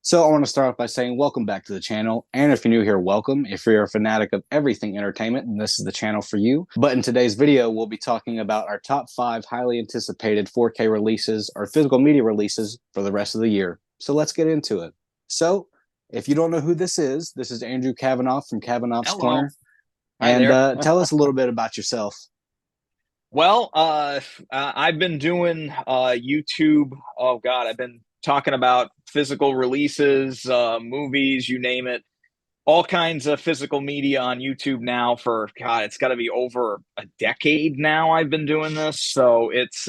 So I want to start off by saying welcome back to the channel. And if you're new here, welcome. If you're a fanatic of everything entertainment, then this is the channel for you. But in today's video, we'll be talking about our top 5 highly anticipated 4K releases or physical media releases for the rest of the year. So let's get into it. So if you don't know who this is Andrew Kavanaugh from Kavanaugh's Hello. Corner. Hi And there. tell us a little bit about yourself. I've been doing YouTube. Oh God, I've been talking about physical releases, movies, you name it, all kinds of physical media on YouTube now for God, it's got to be over a decade now I've been doing this. So it's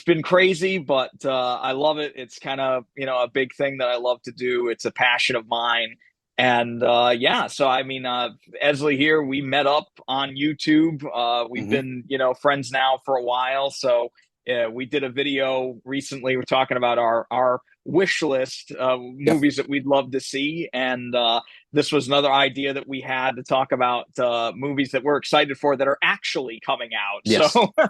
been crazy, but I love it. It's kind of, a big thing that I love to do. It's a passion of mine. And yeah, so I mean, Esley here, we met up on YouTube. We've Mm-hmm. been, friends now for a while. So we did a video recently. We're talking about our wish list Yep. movies that we'd love to see. And this was another idea that we had to talk about movies that we're excited for that are actually coming out. So Yes.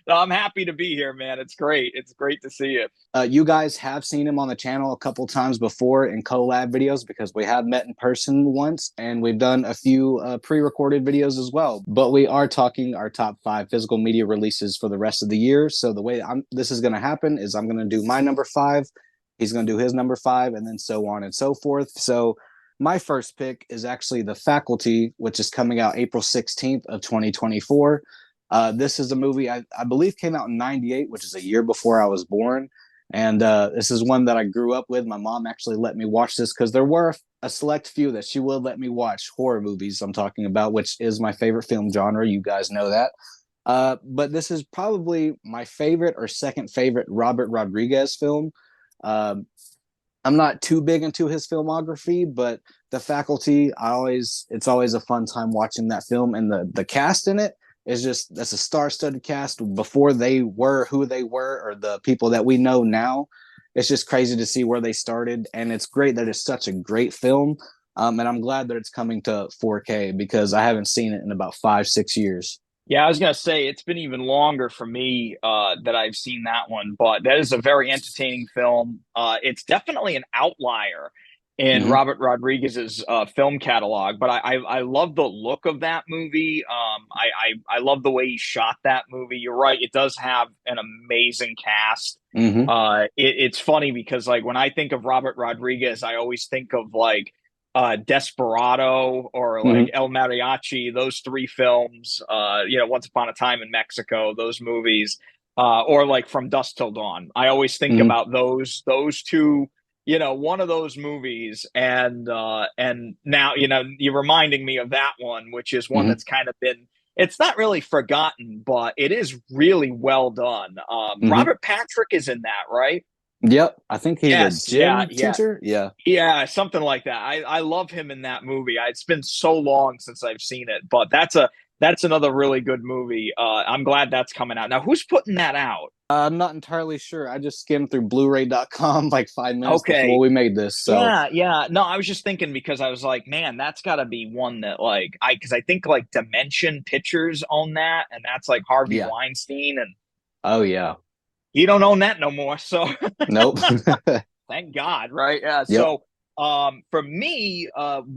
I'm happy to be here, man. It's great. It's great to see you. You guys have seen him on the channel a couple times before in collab videos because we have met in person once and we've done a few pre-recorded videos as well. But we are talking our top 5 physical media releases for the rest of the year. So the way this is going to happen is I'm going to do my number 5, he's going to do his number 5, and then so on and so forth. So my first pick is actually The Faculty, which is coming out April 16th of 2024. This is a movie I believe came out in 98, which is a year before I was born. And this is one that I grew up with. My mom actually let me watch this because there were a select few that she would let me watch horror movies. I'm talking about, which is my favorite film genre. You guys know that. But this is probably my favorite or second favorite Robert Rodriguez film. Um, I'm not too big into his filmography, but The Faculty, it's always a fun time watching that film, and the cast in it is just that's a star-studded cast before they were who they were or the people that we know now. It's just crazy to see where they started, and it's great that it's such a great film. And I'm glad that it's coming to 4K because I haven't seen it in about 5, 6 years. Yeah, I was gonna say it's been even longer for me that I've seen that one, but that is a very entertaining film. It's definitely an outlier in Mm-hmm. Robert Rodriguez's film catalog, but I love the look of that movie. I love the way he shot that movie. You're right; it does have an amazing cast. Mm-hmm. It's funny because like when I think of Robert Rodriguez, I always think of like Desperado or like Mm-hmm. El Mariachi, those three films, Once Upon a Time in Mexico, those movies, or like From Dusk Till Dawn. I always think Mm-hmm. about those two, one of those movies, and now you're reminding me of that one, which is one Mm-hmm. that's kind of been. It's not really forgotten, but it is really well done. Mm-hmm. Robert Patrick is in that, right? Yep, I think he's a Yes, yeah, gym yeah. teacher. Yeah. Yeah, something like that. I love him in that movie. It's been so long since I've seen it, but that's another really good movie. I'm glad that's coming out. Now, who's putting that out? I'm not entirely sure. I just skimmed through Blu-ray.com like 5 minutes before Okay. we made this. So Yeah, yeah. No, I was just thinking because I was like, man, that's got to be one that like because I think like Dimension Pictures own that, and that's like Harvey yeah. Weinstein, and Oh yeah. he don't own that no more. So Nope. thank God, right? Yeah. Yep. So, for me,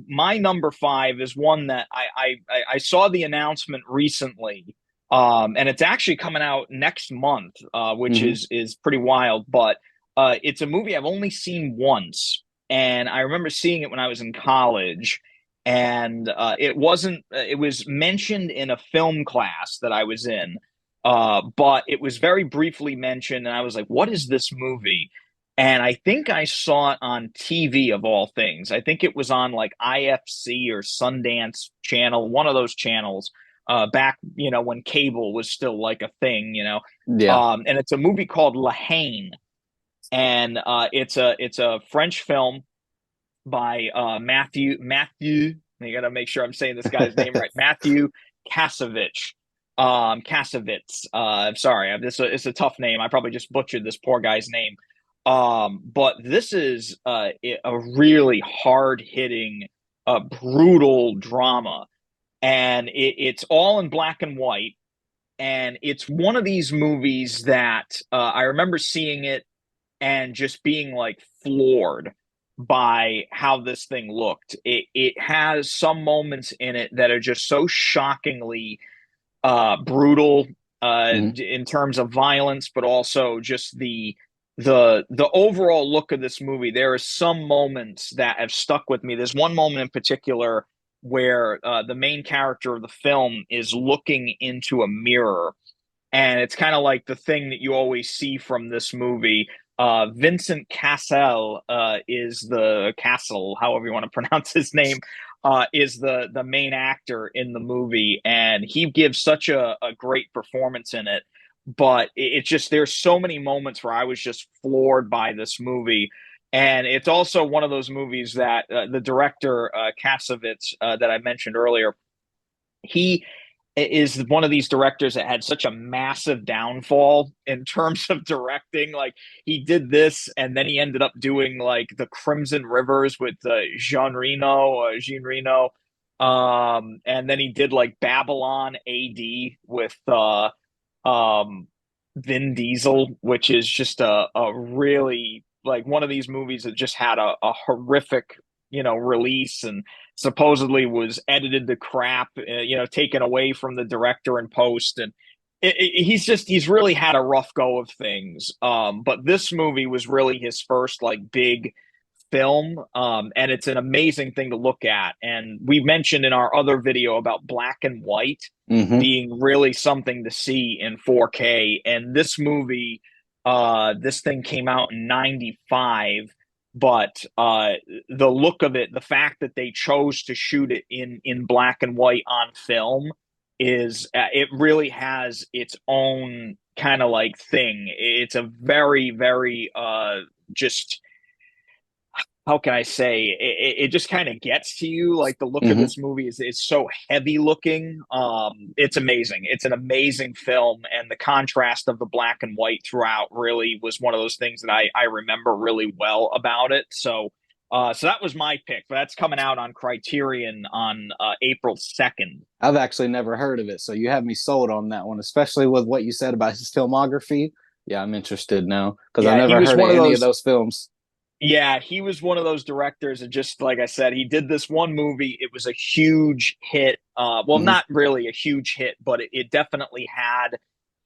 my number 5 is one that I saw the announcement recently, and it's actually coming out next month, which Hmm. is pretty wild. But it's a movie I've only seen once, and I remember seeing it when I was in college. And it wasn't. It was mentioned in a film class that I was in, but it was very briefly mentioned, and I was like, "What is this movie?" And I think I saw it on TV of all things. I think it was on like IFC or Sundance Channel, one of those channels, back, when cable was still like a thing, Yeah. And it's a movie called La Haine, and it's a French film by Matthew. I got to make sure I'm saying this guy's name right. Matthew Kasevich. Kasevitz. I'm sorry. It's a tough name. I probably just butchered this poor guy's name. But this is a really hard hitting, brutal drama, and it's all in black and white. And it's one of these movies that I remember seeing it and just being like floored by how this thing looked. It has some moments in it that are just so shockingly brutal Mhm. in terms of violence, but also just the overall look of this movie. There are some moments that have stuck with me. There's one moment in particular where the main character of the film is looking into a mirror, and it's kind of like the thing that you always see from this movie. Vincent Cassel is the Castle, however you want to pronounce his name, is the main actor in the movie, and he gives such a great performance in it. But it's just there's so many moments where I was just floored by this movie, and it's also one of those movies that the director Kasovitz that I mentioned earlier, he is one of these directors that had such a massive downfall in terms of directing. Like he did this, and then he ended up doing like the Crimson Rivers with Jean Reno, and then he did like Babylon AD with um, Vin Diesel, which is just a really like one of these movies that just had a horrific, release, and supposedly was edited to crap, taken away from the director in post. And he's really had a rough go of things. But this movie was really his first like big film, and it's an amazing thing to look at. And we mentioned in our other video about black and white Mhm. being really something to see in 4K. And this movie, this thing came out in 95, but the look of it, the fact that they chose to shoot it in black and white on film is it really has its own kind of like thing. It's a very, very just how can I say it just kind of gets to you. Like the look of Mhm. this movie is so heavy looking. It's amazing. It's an amazing film, and the contrast of the black and white throughout really was one of those things that I remember really well about it. So that was my pick. But that's coming out on Criterion on April 2nd. I've actually never heard of it, so you have me sold on that one, especially with what you said about his filmography. Yeah, I'm interested now because I've Yeah, he never was heard of one of any of those. those films. Yeah, he was one of those directors, and just like I said, he did this one movie. It was a huge hit. Well, Hmm. not really a huge hit, but it definitely had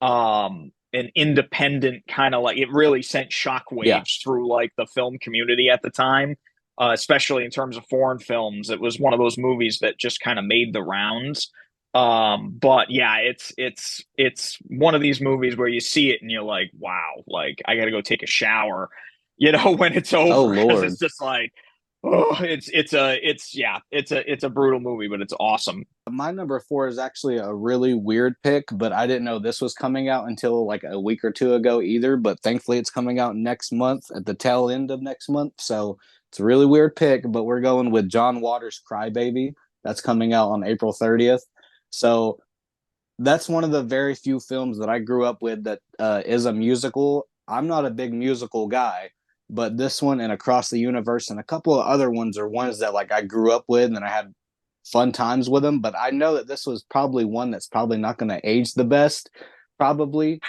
an independent kind of like it really sent Yeah. shockwaves through like the film community at the time, especially in terms of foreign films. It was one of those movies that just kind of made the rounds. But yeah, it's one of these movies where you see it and you're like, wow, like I got to go take a shower, when it's Oh over, because it's Lord. just like, oh, it's a brutal movie, but it's awesome. My number four is actually a really weird pick, but I didn't know this was coming out until like a week or two ago either. But thankfully, it's coming out next month at the tail end of next month. So it's a really weird pick, but we're going with John Waters' Crybaby. That's coming out on April 30th. So that's one of the very few films that I grew up with that is a musical. I'm not a big musical guy, but this one and Across the Universe and a couple of other ones are ones that like I grew up with and I had fun times with them. But I know that this was probably one that's probably not going to age the best, probably.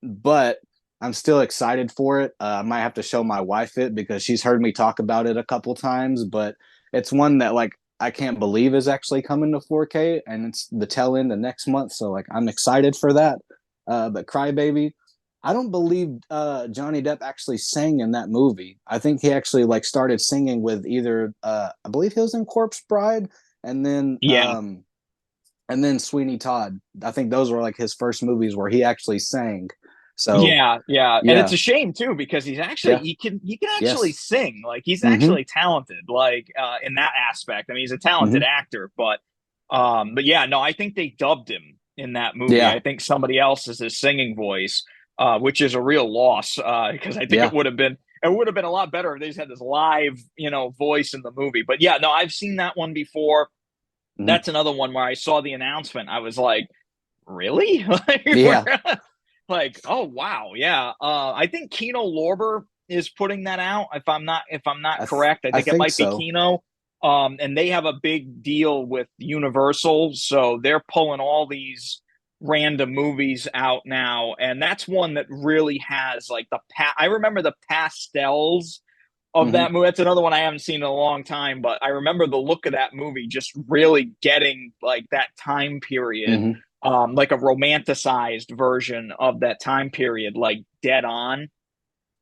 But I'm still excited for it. I might have to show my wife it because she's heard me talk about it a couple times, but it's one that like I can't believe is actually coming to 4K, and it's the tail end of next month. So like I'm excited for that. But Crybaby, I don't believe Johnny Depp actually sang in that movie. I think he actually like started singing with either I believe he was in Corpse Bride, and then Yeah, um, and then Sweeney Todd. I think those were like his first movies where he actually sang. So yeah, and it's yeah, a shame too because he's actually yeah, he can actually yes, sing. Like he's mm-hmm, actually talented, like in that aspect. I mean, he's a talented mm-hmm, actor, but yeah, no, I think they dubbed him in that movie. yeah, I think somebody else is his singing voice, which is a real loss because I think yeah, it would have been a lot better if they just had this live, voice in the movie. But yeah, no, I've seen that one before. mm-hmm, That's another one where I saw the announcement. I was like, really? yeah. Like, oh wow, yeah. I think Kino Lorber is putting that out. If I'm not correct, I I think it think might be so. Kino. And they have a big deal with Universal, so they're pulling all these random movies out now, and that's one that really has like I remember the Pastels of Hmm. that movie. That's another one I haven't seen in a long time, but I remember the look of that movie just really getting like that time period, Hmm. like a romanticized version of that time period, like dead on.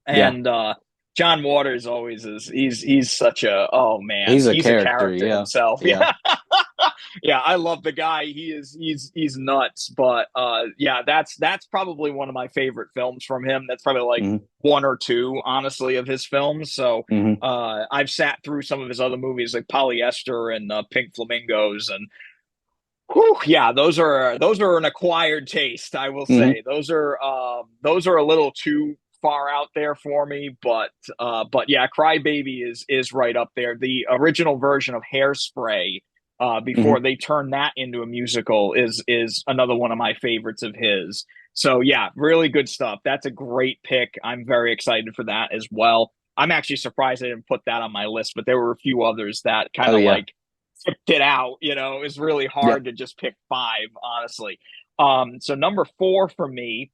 Yeah, And John Waters always is. He's such a, oh man, he's a he's a character. character Yeah, himself. yeah. Yeah. Yeah, I love the guy. He's nuts. But yeah, that's probably one of my favorite films from him. That's probably like Hmm. one or two, honestly, of his films. So Hmm. I've sat through some of his other movies like Polyester and Pink Flamingos, and whew, yeah, those are an acquired taste, I will Hmm. say. Those are a little too far out there for me, but yeah, Crybaby is right up there. The original version of Hairspray, Hmm. before they turned that into a musical, is another one of my favorites of his. So yeah, really good stuff. That's a great pick. I'm very excited for that as well. I'm actually surprised I didn't put that on my list, but there were a few others that kind Oh of yeah. like tipped it out. It was really Yep. hard to just pick five, honestly. So number four for me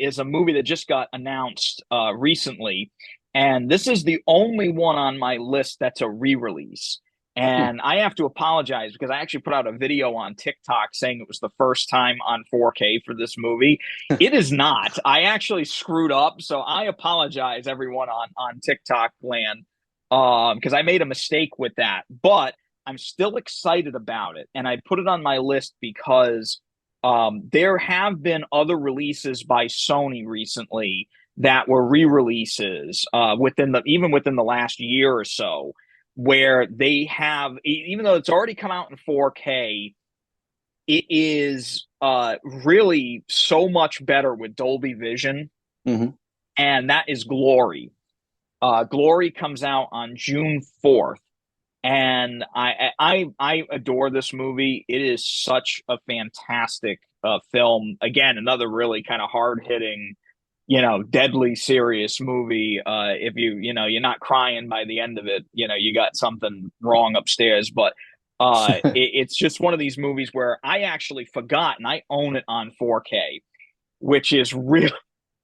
is a movie that just got announced recently, and this is the only one on my list that's a re-release. Hmm. And I have to apologize because I actually put out a video on TikTok saying it was the first time on 4K for this movie. It is not. I actually screwed up, so I apologize, everyone on TikTok land, because I made a mistake with that. But I'm still excited about it, and I put it on my list because there have been other releases by Sony recently that were re-releases even within the last year or so, where they have, even though it's already come out in 4K, it is really so much better with Dolby Vision, Hmm. and that is Glory. Glory comes out on June 4th, and I adore this movie. It is such a fantastic film. Again, another really kind of hard hitting, deadly serious movie. If you're not crying by the end of it, you got something wrong upstairs. But it's just one of these movies where I actually forgot, and I own it on 4K, which is really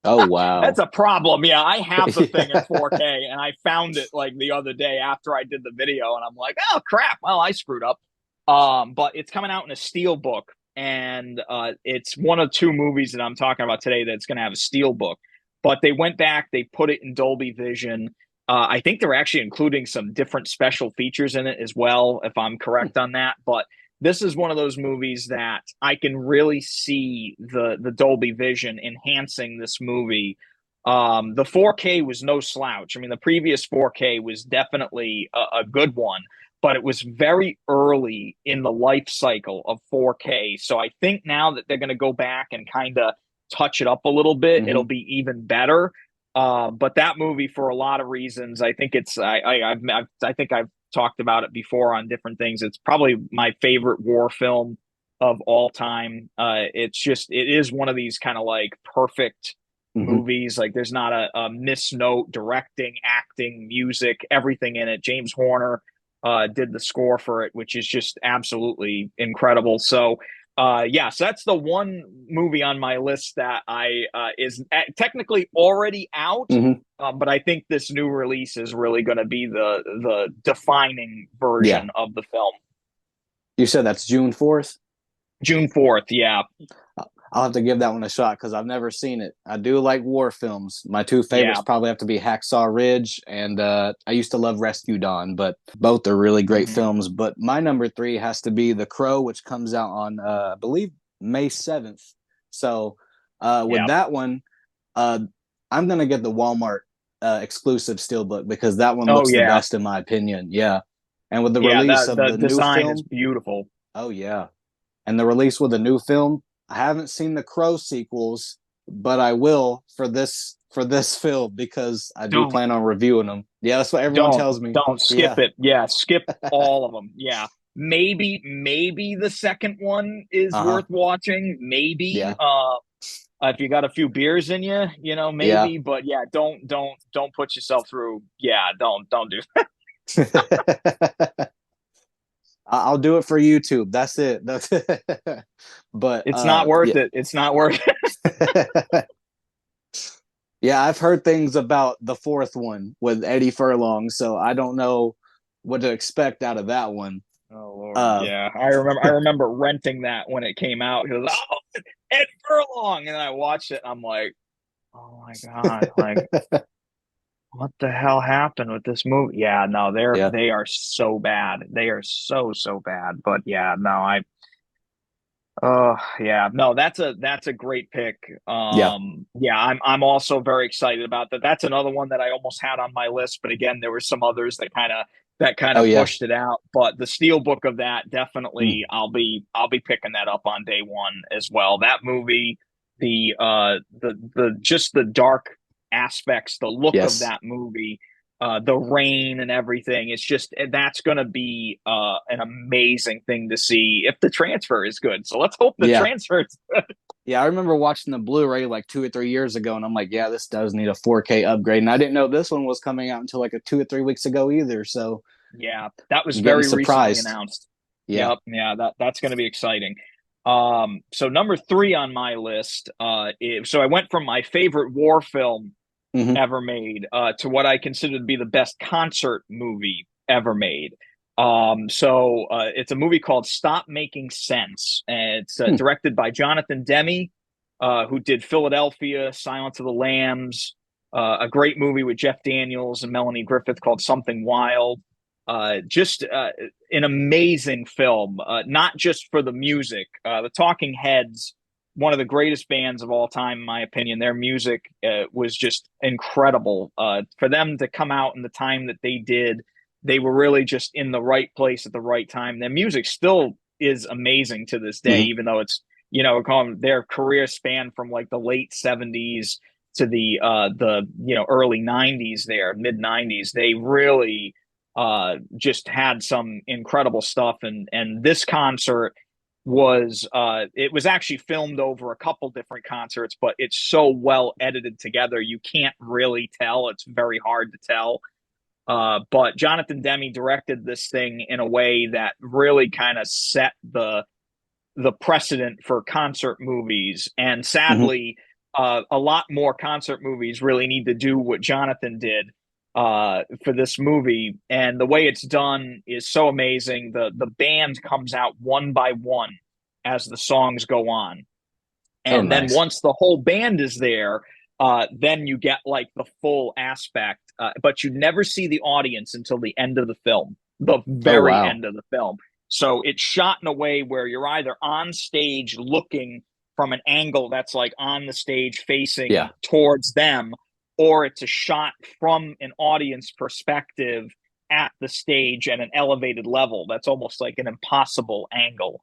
Oh that's wow. a problem. Yeah, I have the thing in 4K, and I found it like the other day after I did the video, and I'm like, oh crap, well, I screwed up. But it's coming out in a steel book, and it's one of two movies that I'm talking about today that's going to have a steel book. But they went back, they put it in Dolby Vision. I think they're actually including some different special features in it as well, if I'm Hmm. correct on that. But this is one of those movies that I can really see the Dolby Vision enhancing this movie. The 4K was no slouch. I mean, the previous 4K was definitely a good one, but it was very early in the life cycle of 4K. So I think now that they're going to go back and kind of touch it up a little bit, it'll Hmm. be even better. But that movie, for a lot of reasons, I think I think I've talked about it before on different things. It's probably my favorite war film of all time. It is one of these kind of like perfect Hmm. movies. Like there's not a miss note, directing, acting, music, everything in it. James Horner did the score for it, which is just absolutely incredible. So yeah, so that's the one movie on my list that I is technically already out, Hmm. but I think this new release is really going to be the defining Yeah. version of the film. You said that's June 4th? June 4th, yeah, I'll have to give that one a shot because I've never seen it. I do like war films. My two favorites yeah. probably have to be Hacksaw Ridge and I used to love Rescue Dawn, but both are really great Hmm. films. But my number three has to be The Crow, which comes out on I believe May 7th. So with Yeah. that one, uh, I'm gonna get the Walmart exclusive steelbook because that one Oh looks the yeah. best in my opinion. Yeah, and with the Yeah, release that of the the new design is film, beautiful. oh yeah, and the release with the new film. I haven't seen the Crow sequels, but I will for this film because I do Don't plan on reviewing them. Yeah, that's what everyone don't tells me. don't skip Yeah. it. Yeah, skip all of them. Yeah. Maybe the second one is Uh huh. worth watching. Maybe Yeah. if you got a few beers in you, Yeah. maybe, but yeah, don't put yourself through. Yeah, don't do. I'll do it for YouTube. That's it. That's but It's not worth yeah. it. It's not worth it. Yeah, I've heard things about the fourth one with Eddie Furlong, so I don't know what to expect out of that one. Oh Lord, Uh, yeah. I remember renting that when it came out. He was, oh, Ed Furlong, and I watched it. I'm like, oh my God, like what the hell happened with this movie? Yeah, no, yeah, they are so bad. They are so bad. But yeah, no, I oh yeah, no, that's a great pick. yeah. Yeah, I'm also very excited about that. That's another one that I almost had on my list, but again, there were some others that kind Oh of yeah. pushed it out. But the Steel Book of that Mm. definitely, I'll be picking that up on day one as well. That movie, the just the dark aspects, the look of Yes. that movie, the rain and everything. It's just that's going to be an amazing thing to see if the transfer is good. So let's hope the Yeah. transfer is Yeah, I remember watching the Blu-ray like 2 or 3 years ago, and I'm like, yeah, this does need a 4K upgrade. And I didn't know this one was coming out until like 2 or 3 weeks ago either. So yeah, that was I'm getting very recently surprised. announced. Yeah. Yep, yeah, that's going to be exciting. So number three on my list, so I went from my favorite war film Hmm. ever made to what I consider to be the best concert movie ever made. It's a movie called Stop Making Sense, and it's Hmm. directed by Jonathan Demme, who did Philadelphia, Silence of the Lambs, a great movie with Jeff Daniels and Melanie Griffith called Something Wild. Just an amazing film, not just for the music. The Talking Heads, one of the greatest bands of all time, in my opinion. Their music was just incredible. For them to come out in the time that they did, they were really just in the right place at the right time. Their music still is amazing to this day, Hmm. even though it's their career span from like the late '70s to the early '90s, there mid '90s. They really just had some incredible stuff, and this concert was it was actually filmed over a couple different concerts, but it's so well edited together you can't really tell. It's very hard to tell. But Jonathan Demme directed this thing in a way that really kind of set the precedent for concert movies. And Hmm. sadly, a lot more concert movies really need to do what Jonathan did for this movie. And the way it's done is so amazing. The band comes out one by one as the songs go on. Oh, And then nice. once the whole band is there, then you get like the full aspect. But you never see the audience until the end of the film, the Oh, very wow. end of the film. So it's shot in a way where you're either on stage looking from an angle that's like on the stage Yeah. facing towards them, or it's a shot from an audience perspective at the stage at an elevated level. That's almost like an impossible angle.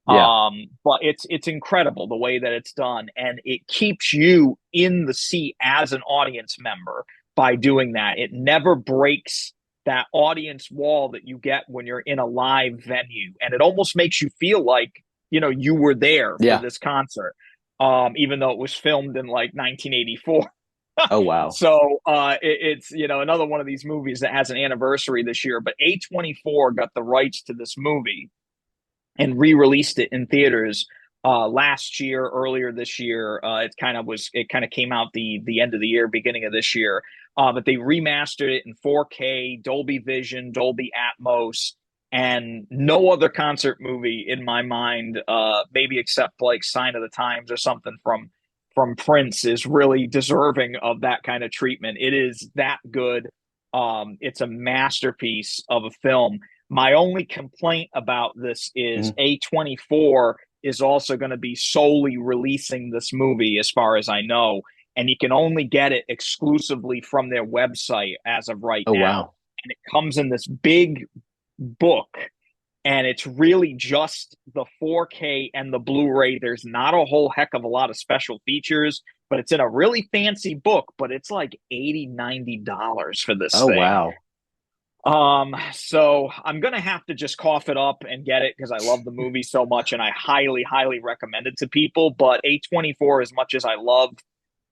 Yeah. But it's incredible the way that it's done, and it keeps you in the seat as an audience member by doing that. It never breaks that audience wall that you get when you're in a live venue, and it almost makes you feel like you were there for Yeah. this concert, even though it was filmed in like 1984. Oh, wow. So it's another one of these movies that has an anniversary this year, but A24 got the rights to this movie and re-released it in theaters last year, earlier this year. It kind of came out the end of the year, beginning of this year. But they remastered it in 4K, Dolby Vision, Dolby Atmos, and no other concert movie in my mind, maybe except like Sign of the Times or something from Prince, is really deserving of that kind of treatment. It is that good. It's a masterpiece of a film. My only complaint about this is Hmm. A24 is also going to be solely releasing this movie, as far as I know, and you can only get it exclusively from their website as of right Oh, now. wow. And it comes in this big book, and it's really just the 4K and the Blu-ray. There's not a whole heck of a lot of special features, but it's in a really fancy book, but it's like $80-$90 for this Oh, thing. wow. So I'm gonna have to just cough it up and get it because I love the movie so much and I highly, highly recommend it to people. But A24, as much as I love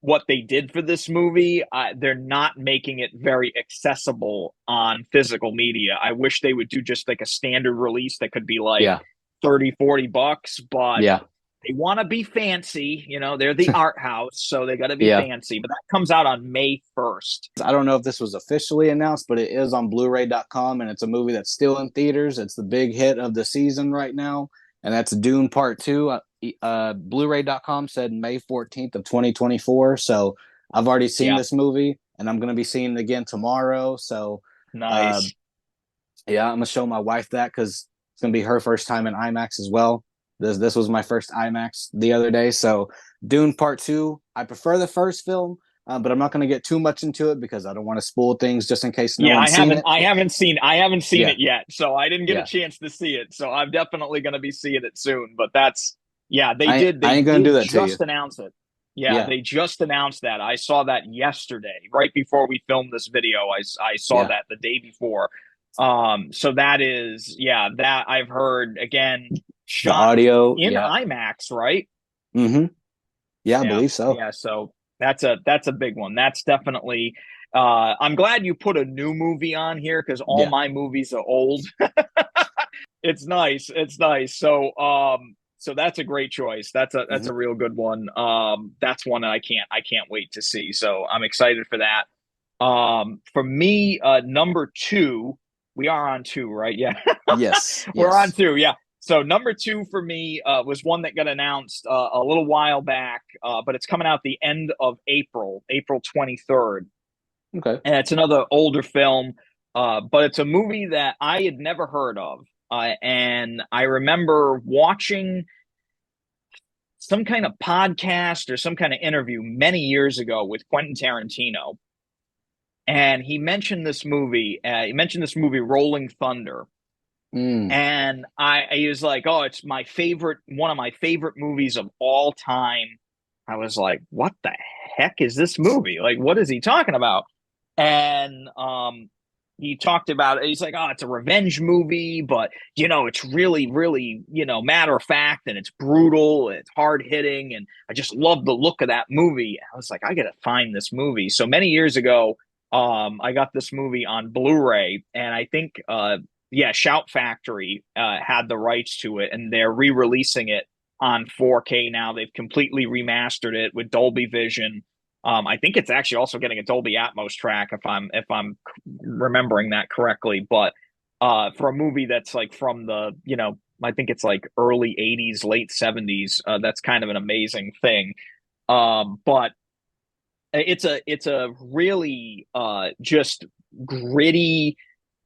what they did for this movie, they're not making it very accessible on physical media. I wish they would do just like a standard release that could be like Yeah. 30, $40, but Yeah. they want to be fancy, you know, they're the art house, so they got to be Yeah. fancy. But that comes out on May 1st. I don't know if this was officially announced, but it is on Blu-ray.com, and it's a movie that's still in theaters. It's the big hit of the season right now, and that's Dune Part 2. Blu-ray.com said May 14th of 2024. So I've already seen Yeah, this movie, and I'm going to be seeing it again tomorrow. So uh, nice. yeah, I'm going to show my wife that because it's going to be her first time in IMAX as well. This was my first IMAX the other day. So Dune Part 2, I prefer the first film, but I'm not going to get too much into it because I don't want to spoil things just in case no Yeah, one's seen it. I haven't seen Yeah, it yet, so I didn't get a yeah. chance to see it. So I'm definitely going to be seeing it soon. But that's yeah, I they ain't going to do did that to you. just announce it. Yeah, Yeah, they just announced that. I saw that yesterday, right before we filmed this video. I saw yeah. that the day before. So that is yeah, that I've heard again The shot audio, in yeah. IMAX, right? Mm-hmm. Yeah, I Yeah, believe so. yeah. So that's a big one. That's definitely. I'm glad you put a new movie on here because all Yeah. my movies are old. It's nice. It's nice. So that's a great choice. That's Mm-hmm. a real good one. That's one that I can't wait to see. So I'm excited for that. For me, number two, we are on two, right? Yeah. Yes, We're on yes. two. Yeah. So number two for me was one that got announced a little while back, but it's coming out the end of April, April 23rd. Okay. And it's another older film, but it's a movie that I had never heard of. And I remember watching some kind of podcast or some kind of interview many years ago with Quentin Tarantino. And he mentioned this movie. He mentioned this movie, Rolling Thunder. Mm. And I was like, oh, it's my favorite, one of my favorite movies of all time. I was like, what the heck is this movie? Like, what is he talking about? And he talked about it. He's like, oh, it's a revenge movie, but you know, it's really, really, you know, matter of fact, and it's brutal, and it's hard hitting, and I just love the look of that movie. I was like, I gotta find this movie. So many years ago, I got this movie on Blu-ray, and I think yeah, Shout Factory had the rights to it, and they're re-releasing it on 4K now. They've completely remastered it with Dolby Vision. I think it's actually also getting a Dolby Atmos track if I'm remembering that correctly. But for a movie that's like from the you know I think it's like early '80s, late '70s, that's kind of an amazing thing. But it's a really just gritty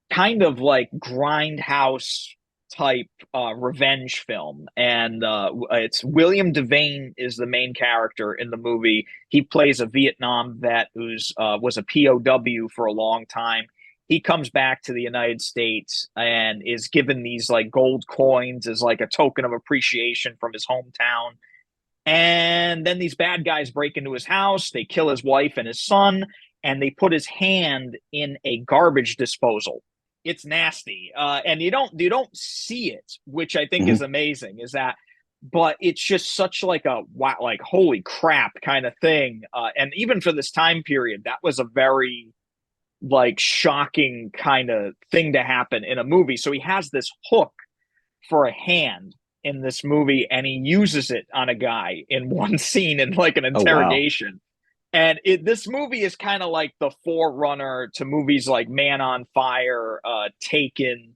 kind of like grindhouse type revenge film, and it's William Devane is the main character in the movie. He plays a Vietnam vet who's was a POW for a long time. He comes back to the United States and is given these like gold coins as like a token of appreciation from his hometown. And then these bad guys break into his house, they kill his wife and his son, and they put his hand in a garbage disposal. It's nasty, and you don't see it, which I think Mm-hmm. is amazing. Is that, but it's just such like a wow, like holy crap kind of thing. And even for this time period, that was a very like shocking kind of thing to happen in a movie. So he has this hook for a hand in this movie, and he uses it on a guy in one scene in like an Oh wow. interrogation. And this movie is kind of like the forerunner to movies like Man on Fire, Taken,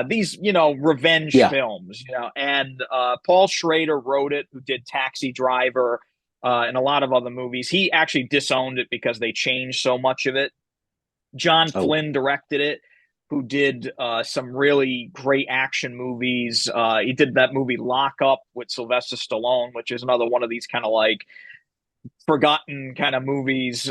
these, you know, revenge Yeah. films, you know. And Paul Schrader wrote it, who did Taxi Driver and a lot of other movies. He actually disowned it because they changed so much of it. John Oh. Flynn directed it, who did some really great action movies. He did that movie Lock Up with Sylvester Stallone, which is another one of these kind of like forgotten kind of movies.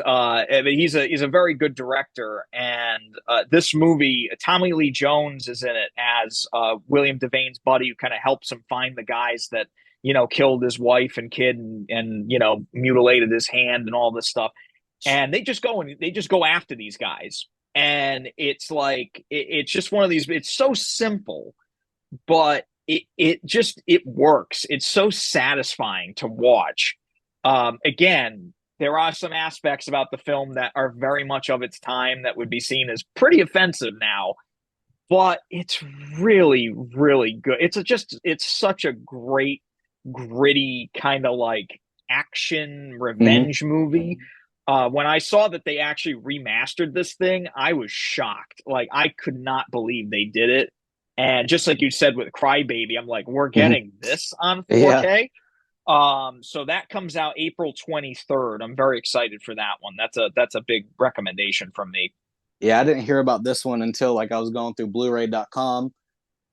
He's a very good director, and this movie, Tommy Lee Jones is in it as William Devane's buddy, who kind of helps him find the guys that you know killed his wife and kid and you know mutilated his hand and all this stuff. And they just go after these guys, and it's like it's just one of these. It's so simple, but it just it works. It's so satisfying to watch. Again, there are some aspects about the film that are very much of its time that would be seen as pretty offensive now, but it's really really good. It's such a great gritty kind of like action Hmm. revenge movie. When I saw that they actually remastered this thing, I was shocked. Like I could not believe they did it. And just like you said with Crybaby, I'm like, we're Hmm. getting this on Yeah. 4K. So that comes out April 23rd. I'm very excited for that one. That's a big recommendation from me. Yeah, I didn't hear about this one until like I was going through Blu-ray.com.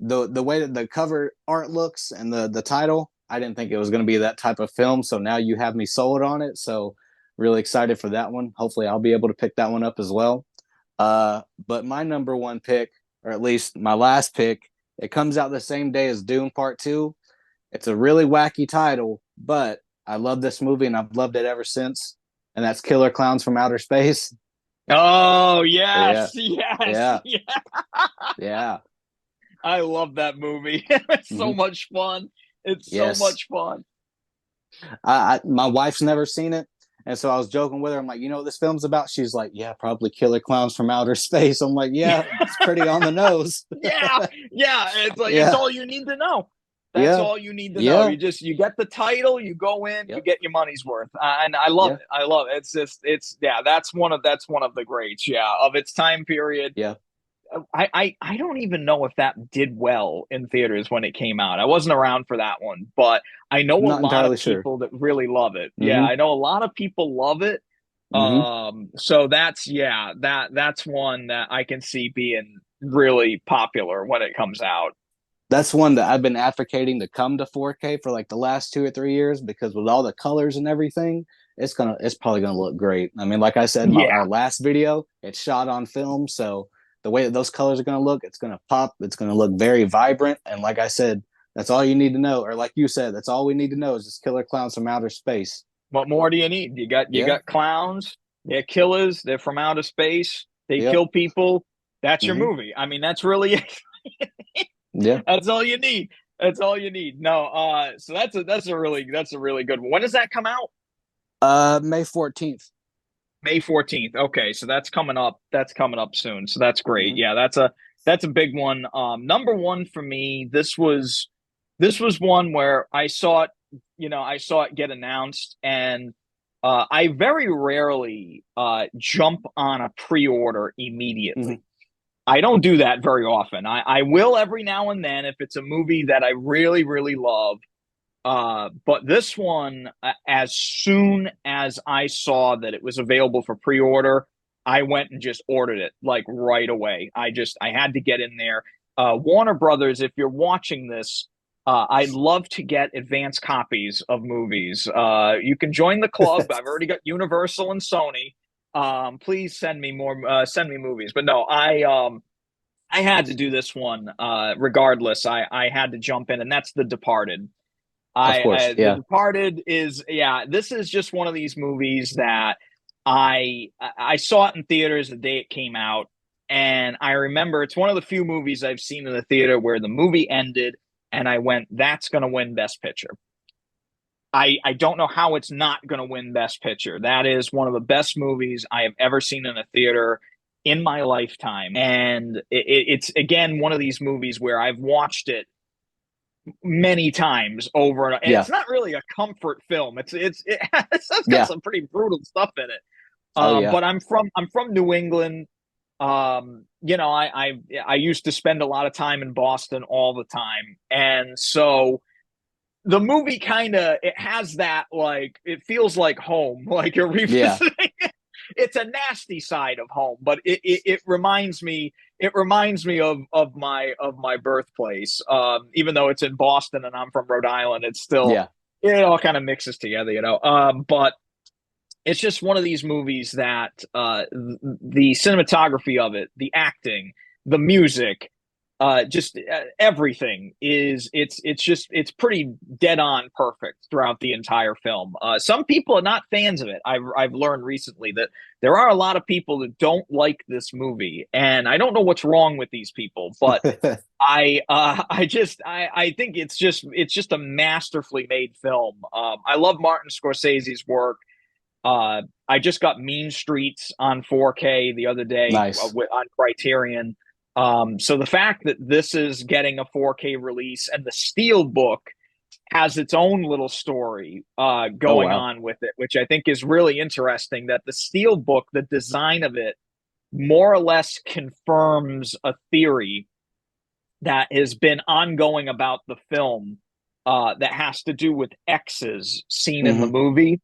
The way that the cover art looks and the title, I didn't think it was going to be that type of film. So now you have me sold on it. So really excited for that one. Hopefully, I'll be able to pick that one up as well. But my number one pick, or at least my last pick, it comes out the same day as Dune Part Two. It's a really wacky title, but I love this movie and I've loved it ever since. And that's Killer Clowns from Outer Space. Oh Yeah, yes, yes, yeah, yeah. yeah. I love that movie. It's so Hmm. much fun. It's so Yes. much fun. My wife's never seen it. And so I was joking with her. I'm like, you know what this film's about? She's like, yeah, probably Killer Clowns from Outer Space. I'm like, yeah, it's pretty on the nose. Yeah, yeah. It's like it's Yeah, all you need to know. That's yeah, all you need to know. yeah, You get the title, you go in, you yep, get your money's worth, and I love yeah, it. I love it. It's just it's yeah. That's one of the greats. Yeah, of its time period. yeah. I don't even know if that did well in theaters when it came out. I wasn't around for that one, but I know a Not lot of entirely sure. people that really love it. Yeah, Mm-hmm. I know a lot of people love it. Mm-hmm. So that's yeah, that's one that I can see being really popular when it comes out. That's one that I've been advocating to come to 4K for like the last 2 or 3 years because with all the colors and everything, it's probably gonna look great. I mean, like I said, Yeah, our last video, it's shot on film, so the way that those colors are gonna look, it's gonna pop. It's gonna look very vibrant. And like I said, that's all you need to know. Or like you said, that's all we need to know is just killer clowns from outer space. what more do you need? You Yeah. got clowns, they're killers, they're from outer space, they Yep. kill people. That's your Mm-hmm. movie. I mean, that's really Yeah. That's all you need. That's all you need. No, so that's a really good one. When does that come out? May 14th. May 14th. Okay, so that's coming up. That's coming up soon. So that's great. Mm-hmm. Yeah, that's a big one. Number one for me, this was one where I saw it, I saw it get announced, and I very rarely jump on a pre-order Mm-hmm. immediately. I don't do that very often. I will every now and then if it's a movie that I really, really love. But this one, as soon as I saw that it was available for pre-order, I went and just ordered it like right away. I had to get in there. Warner Brothers, if you're watching this, I'd love to get advance copies of movies. You can join the club. I've already got Universal and Sony. Please send me more, send me movies. But no, I had to do this one. Regardless, I had to jump in, and that's The Departed. Of course. The Yeah. Departed is yeah. This is just one of these movies that I saw it in theaters the day it came out, and I remember it's one of the few movies I've seen in the theater where the movie ended, and I went, "That's going to win Best Picture." I don't know how it's not going to win Best Picture. That is one of the best movies I have ever seen in a theater in my lifetime, and it's again one of these movies where I've watched it many times over and Yeah. it's not really a comfort film. It's got Yeah. some pretty brutal stuff in it. Oh yeah. But I'm from New England. I used to spend a lot of time in Boston all the time, and so the movie kind of it has that like it feels like home, like you're Yeah. revisiting. It's a nasty side of home, but it reminds me of my birthplace. Even though it's in Boston and I'm from Rhode Island, it's still Yeah. it all kind of mixes together, you know. But it's just one of these movies that the cinematography of it, the acting, the music, just everything is it's pretty dead on perfect throughout the entire film. Some people are not fans of it. I've learned recently that there are a lot of people that don't like this movie, and I don't know what's wrong with these people, but I think it's just a masterfully made film. I love Martin Scorsese's work. I just got Mean Streets on 4K the other day Nice. on Criterion. So the fact that this is getting a 4K release and the Steel Book has its own little story Oh going wow. on with it, which I think is really interesting. That the Steel Book, the design of it, more or less confirms a theory that has been ongoing about the film that has to do with X's seen in the Hmm. movie.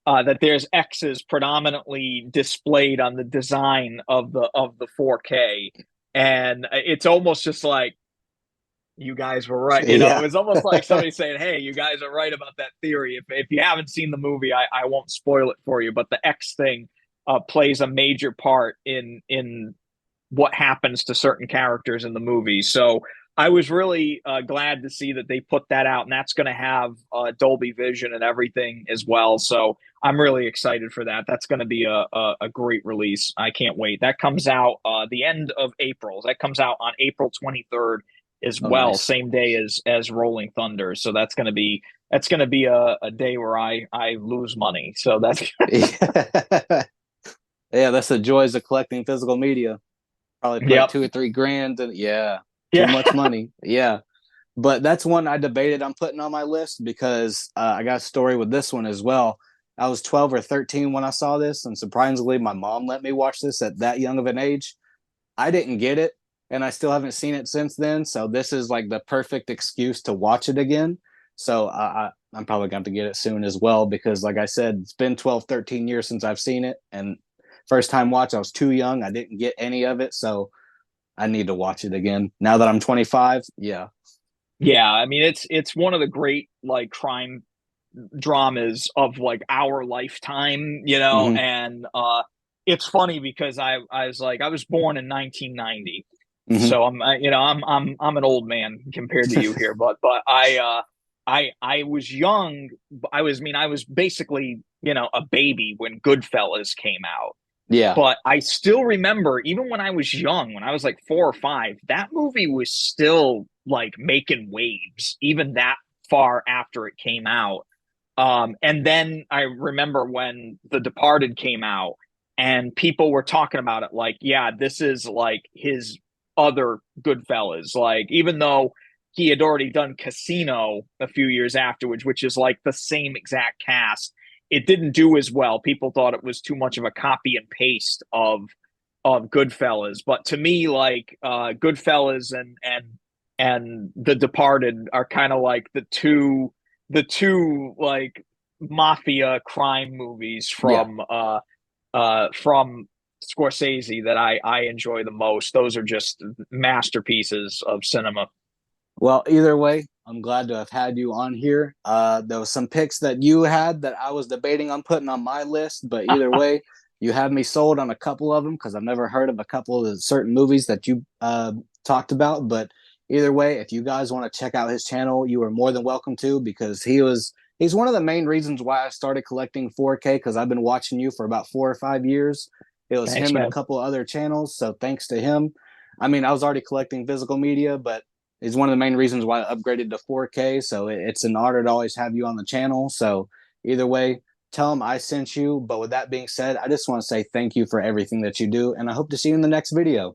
That there's X's predominantly displayed on the design of the 4K, and it's almost just like you guys were right. You know, it Yeah. was almost like somebody saying, "Hey, you guys are right about that theory." If you haven't seen the movie, I won't spoil it for you. But the X thing plays a major part in what happens to certain characters in the movie. So I was really glad to see that they put that out, and that's going to have Dolby Vision and everything as well. So I'm really excited for that. That's going to be a great release. I can't wait. That comes out the end of April. That comes out on April 23rd as Oh well, nice. same day as Rolling Thunder. So that's going to be a day where I lose money. So that's Yeah. Yeah, that's the joys of collecting physical media. Probably put yep. 2 or 3 grand and yeah, too Yeah. much money. Yeah. But that's one I debated on putting on my list because I got a story with this one as well. I was 12 or 13 when I saw this, and surprisingly, my mom let me watch this at that young of an age. I didn't get it, and I still haven't seen it since then. So this is like the perfect excuse to watch it again. So I'm probably going to get it soon as well because, like I said, it's been 12, 13 years since I've seen it. And first time watch, I was too young. I didn't get any of it. So I need to watch it again. Now that I'm 25, yeah. Yeah, I mean it's one of the great like crime dramas of like our lifetime, you know, Hmm. and it's funny because I was like I was born in 1990. Hmm. So you know, I'm an old man compared to you here, but I was young. I was basically, you know, a baby when Goodfellas came out. Yeah. But I still remember, even when I was young, when I was like 4 or 5, that movie was still like making waves, even that far after it came out. And then I remember when The Departed came out and people were talking about it like, yeah, this is like his other Goodfellas. Like, even though he had already done Casino a few years afterwards, which is like the same exact cast, it didn't do as well. People thought it was too much of a copy and paste of Goodfellas. But to me, like Goodfellas and The Departed are kind of like the two like mafia crime movies Yeah. from Scorsese that I enjoy the most. Those are just masterpieces of cinema. Well, either way, I'm glad to have had you on here. There was some picks that you had that I was debating on putting on my list, but either way, you have me sold on a couple of them because I've never heard of a couple of the certain movies that you talked about. But either way, if you guys want to check out his channel, you are more than welcome to because he's one of the main reasons why I started collecting 4K because I've been watching you for about 4 or 5 years. It was Thanks, him and a man. couple other channels, so thanks to him. I mean, I was already collecting physical media, but is one of the main reasons why I upgraded to 4K. So it's an honor to always have you on the channel. So either way, tell them I sent you. But with that being said, I just want to say thank you for everything that you do, and I hope to see you in the next video.